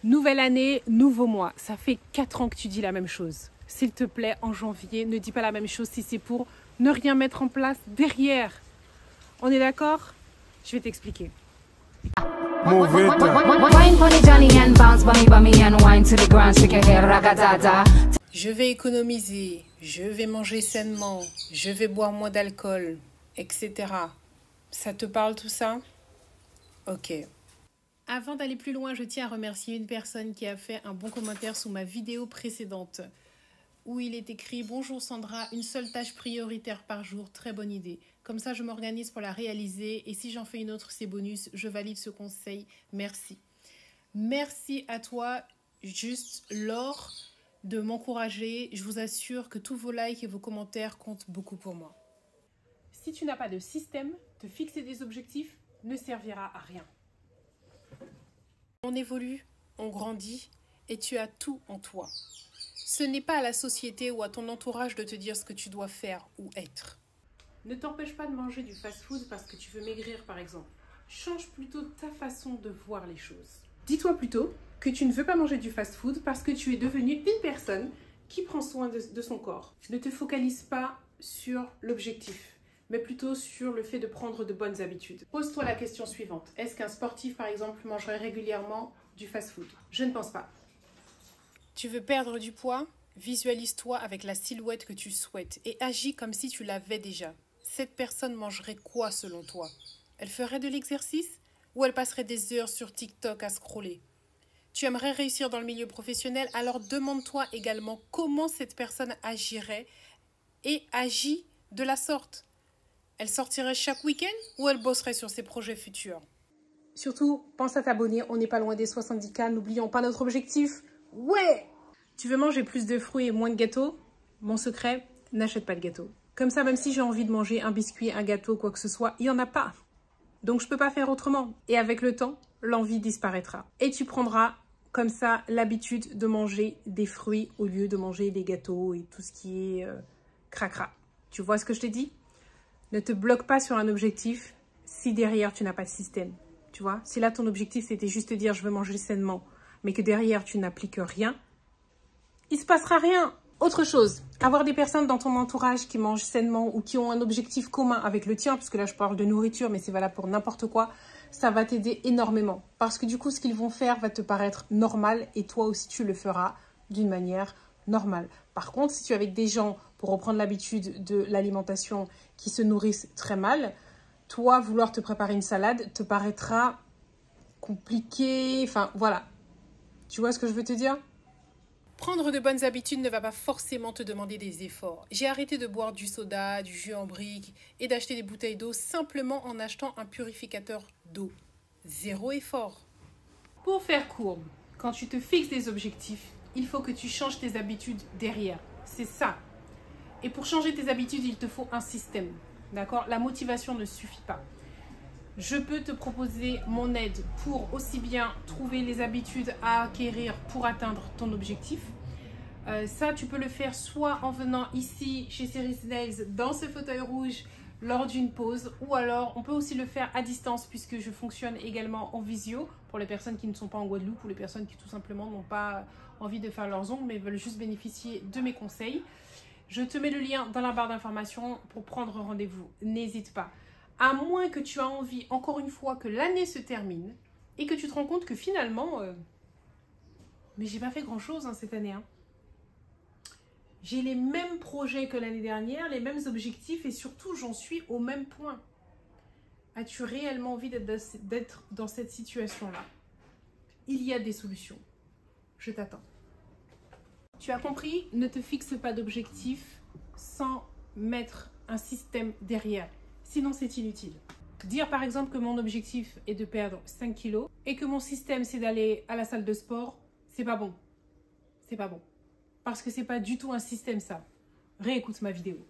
Nouvelle année, nouveau mois. Ça fait 4 ans que tu dis la même chose. S'il te plaît, en janvier, ne dis pas la même chose si c'est pour ne rien mettre en place derrière. On est d'accord? Je vais t'expliquer. Je vais économiser, je vais manger sainement, je vais boire moins d'alcool, etc. Ça te parle tout ça? Ok. Avant d'aller plus loin, je tiens à remercier une personne qui a fait un bon commentaire sous ma vidéo précédente où il est écrit « Bonjour Sandra, une seule tâche prioritaire par jour, très bonne idée. Comme ça, je m'organise pour la réaliser et si j'en fais une autre, c'est bonus. Je valide ce conseil. Merci. » Merci à toi, juste Laure, de m'encourager. Je vous assure que tous vos likes et vos commentaires comptent beaucoup pour moi. Si tu n'as pas de système, te fixer des objectifs ne servira à rien. On évolue, on grandit et tu as tout en toi. Ce n'est pas à la société ou à ton entourage de te dire ce que tu dois faire ou être. Ne t'empêche pas de manger du fast-food parce que tu veux maigrir par exemple. Change plutôt ta façon de voir les choses. Dis-toi plutôt que tu ne veux pas manger du fast-food parce que tu es devenu une personne qui prend soin de son corps. Ne te focalise pas sur l'objectif, mais plutôt sur le fait de prendre de bonnes habitudes. Pose-toi la question suivante. Est-ce qu'un sportif, par exemple, mangerait régulièrement du fast-food? Je ne pense pas. Tu veux perdre du poids? Visualise-toi avec la silhouette que tu souhaites et agis comme si tu l'avais déjà. Cette personne mangerait quoi selon toi? Elle ferait de l'exercice ou elle passerait des heures sur TikTok à scroller? Tu aimerais réussir dans le milieu professionnel? Alors demande-toi également comment cette personne agirait et agis de la sorte. Elle sortirait chaque week-end ou elle bosserait sur ses projets futurs? Surtout, pense à t'abonner, on n'est pas loin des 70K, n'oublions pas notre objectif. Ouais! Tu veux manger plus de fruits et moins de gâteaux? Mon secret, n'achète pas de gâteau. Comme ça, même si j'ai envie de manger un biscuit, un gâteau, quoi que ce soit, il n'y en a pas. Donc je ne peux pas faire autrement. Et avec le temps, l'envie disparaîtra. Et tu prendras comme ça l'habitude de manger des fruits au lieu de manger des gâteaux et tout ce qui est cracra. Tu vois ce que je t'ai dit? Ne te bloque pas sur un objectif si derrière tu n'as pas de système. Tu vois? Si là ton objectif c'était juste de dire je veux manger sainement, mais que derrière tu n'appliques rien, il ne se passera rien. Autre chose, avoir des personnes dans ton entourage qui mangent sainement ou qui ont un objectif commun avec le tien, parce que là je parle de nourriture, mais c'est valable pour n'importe quoi, ça va t'aider énormément. Parce que du coup, ce qu'ils vont faire va te paraître normal et toi aussi tu le feras d'une manière normale. Par contre, si tu es avec des gens, pour reprendre l'habitude de l'alimentation, qui se nourrissent très mal, toi, vouloir te préparer une salade te paraîtra compliqué. Enfin, voilà. Tu vois ce que je veux te dire? Prendre de bonnes habitudes ne va pas forcément te demander des efforts. J'ai arrêté de boire du soda, du jus en brique et d'acheter des bouteilles d'eau simplement en achetant un purificateur d'eau. Zéro effort. Pour faire court, quand tu te fixes des objectifs, il faut que tu changes tes habitudes derrière. C'est ça. Et pour changer tes habitudes, il te faut un système. D'accord? La motivation ne suffit pas. Je peux te proposer mon aide pour aussi bien trouver les habitudes à acquérir pour atteindre ton objectif. Ça, tu peux le faire soit en venant ici chez Cerise Nails dans ce fauteuil rouge lors d'une pause, ou alors on peut aussi le faire à distance puisque je fonctionne également en visio pour les personnes qui ne sont pas en Guadeloupe ou les personnes qui tout simplement n'ont pas envie de faire leurs ongles mais veulent juste bénéficier de mes conseils. Je te mets le lien dans la barre d'informations pour prendre rendez-vous. N'hésite pas. À moins que tu aies envie, encore une fois, que l'année se termine et que tu te rends compte que finalement, mais j'ai pas fait grand-chose cette année. J'ai les mêmes projets que l'année dernière, les mêmes objectifs et surtout, j'en suis au même point. As-tu réellement envie d'être dans cette situation-là? Il y a des solutions. Je t'attends. Tu as compris? Ne te fixe pas d'objectif sans mettre un système derrière. Sinon, c'est inutile. Dire par exemple que mon objectif est de perdre 5 kilos et que mon système c'est d'aller à la salle de sport, c'est pas bon. C'est pas bon. Parce que c'est pas du tout un système ça. Réécoute ma vidéo.